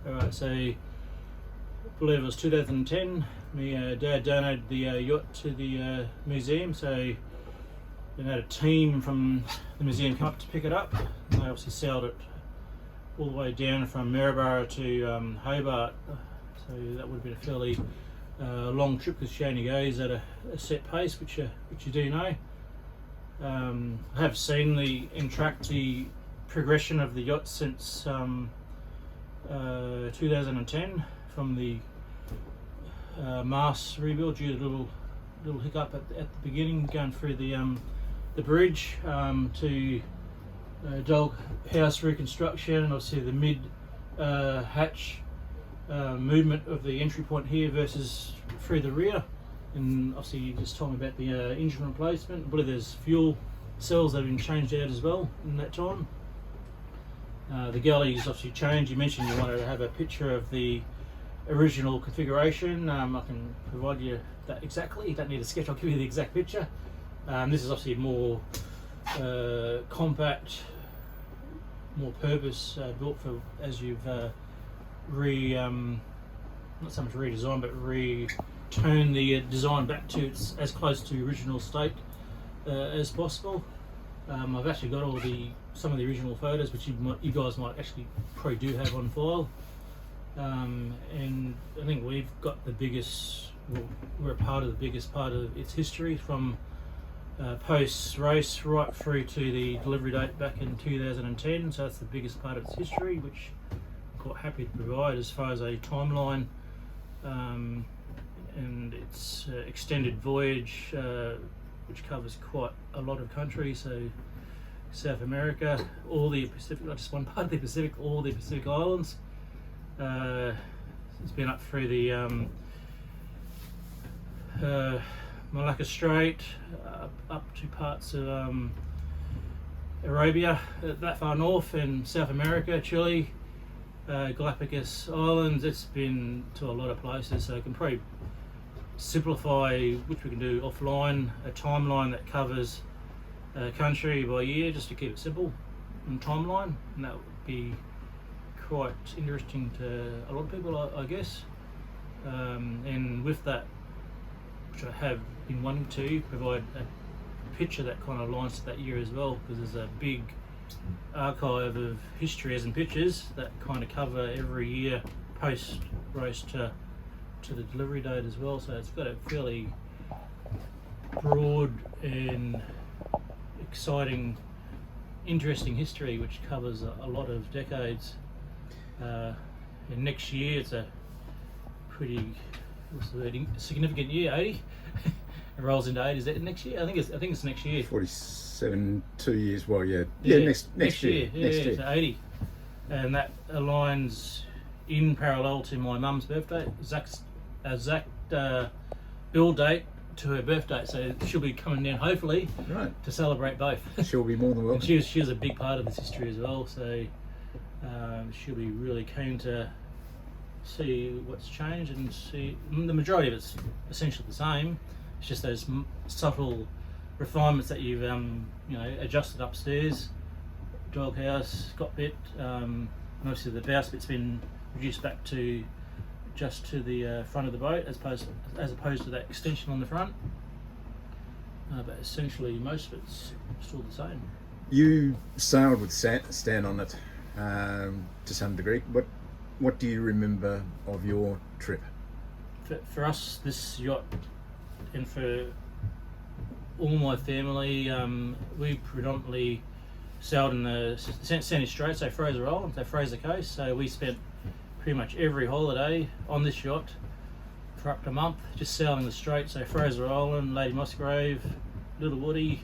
Alright, so I believe it was 2010. My dad donated the yacht to the museum, so we had a team from the museum come up to pick it up. And they obviously sailed it all the way down from Maryborough to Hobart, so that would have been a fairly long trip because she only goes at a set pace, which you do know. I have seen the progression of the yacht since 2010 from the mast rebuild due to a little hiccup at the beginning, going through the bridge to dog house reconstruction, and obviously the mid hatch movement of the entry point here versus through the rear. And obviously you just told me about the engine replacement. I believe there's fuel cells that have been changed out as well in that time. The galley's obviously changed. You mentioned you wanted to have a picture of the original configuration. I can provide you that exactly. You don't need a sketch, I'll give you the exact picture. This is obviously more compact, more purpose built for, as you've not so much redesigned, but return the design back to its as close to original state as possible. I've actually got some of the original photos, which you guys might actually probably do have on file. And I think we've got the biggest, we're a part of the biggest part of its history, from post-race right through to the delivery date back in 2010, so that's the biggest part of its history, which I'm quite happy to provide as far as a timeline, and its extended voyage, which covers quite a lot of country, so South America, all the Pacific, not just one part of the Pacific, all the Pacific Islands. It's been up through the Malacca Strait, up to parts of Arabia, that far north, and South America, Chile, Galapagos Islands. It's been to a lot of places, so I can probably simplify, which we can do offline, a timeline that covers country by year, just to keep it simple and timeline, and that would be quite interesting to a lot of people, I guess. And with that, which I have been wanting to provide a picture that kind of aligns to that year as well, because there's a big archive of history as in pictures that kind of cover every year post race to the delivery date as well. So it's got a fairly broad and exciting, interesting history which covers a lot of decades. And next year it's a pretty, what's the word, significant year, 80. It rolls into 80. Is that next year? I think it's next year. 47, 2 years. Well, yeah, next year. Yeah, next year. So 80, and that aligns in parallel to my mum's birthday, Zach's exact build date to her birthday. So she'll be coming down hopefully to celebrate both. She'll be more than welcome. And she was a big part of this history as well. So she'll be really keen to see what's changed, and see the majority of it's essentially the same. It's just those subtle refinements that you've adjusted upstairs, doghouse, cockpit, and obviously the bows bit's been reduced back to just to the front of the boat, as opposed to that extension on the front. But essentially most of it's still the same. You sailed with Stan on it to some degree. What do you remember of your trip? For us, this yacht, and for all my family, we predominantly sailed in the Sandy Strait, so Fraser Island, so Fraser Coast. So we spent pretty much every holiday on this yacht for up to a month, just sailing the strait. So Fraser Island, Lady Musgrave, Little Woody.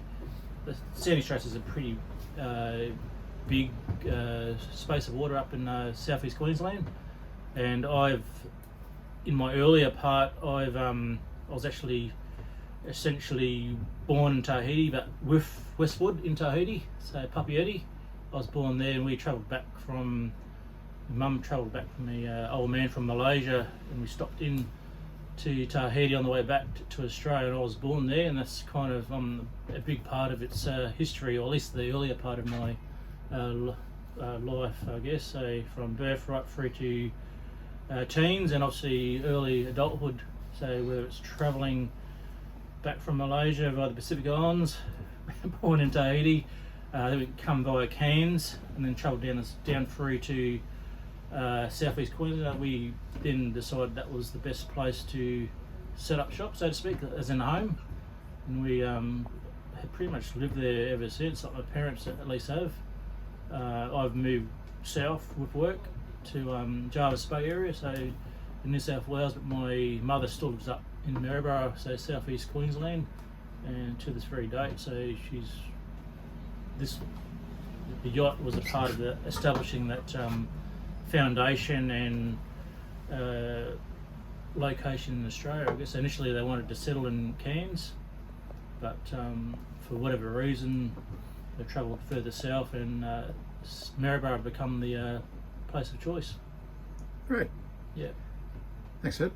The Sandy Straits is a pretty big space of water up in southeast Queensland, and in my earlier part, I was actually essentially born in Tahiti, but with Westward in Tahiti, so Papeete. I was born there, and we travelled back from, Mum travelled back from the old man from Malaysia, and we stopped in to Tahiti on the way back to Australia, and I was born there, and that's kind of a big part of its history, or at least the earlier part of my life, I guess. So from birth right through to teens and obviously early adulthood. So whether it's travelling back from Malaysia via the Pacific Islands, born in Tahiti, then we come via Cairns and then travel down through to southeast Queensland. We then decided that was the best place to set up shop, so to speak, as in a home, and we have pretty much lived there ever since. Like my parents at least have. I've moved south with work to Jarvis Bay area, so in New South Wales, but my mother still lives up in Maryborough, so southeast Queensland, and to this very date. So the yacht was a part of establishing that foundation and location in Australia. I guess initially they wanted to settle in Cairns, but for whatever reason they travelled further south, and Maryborough become the place of choice. Great. Yeah. Thanks, Ed.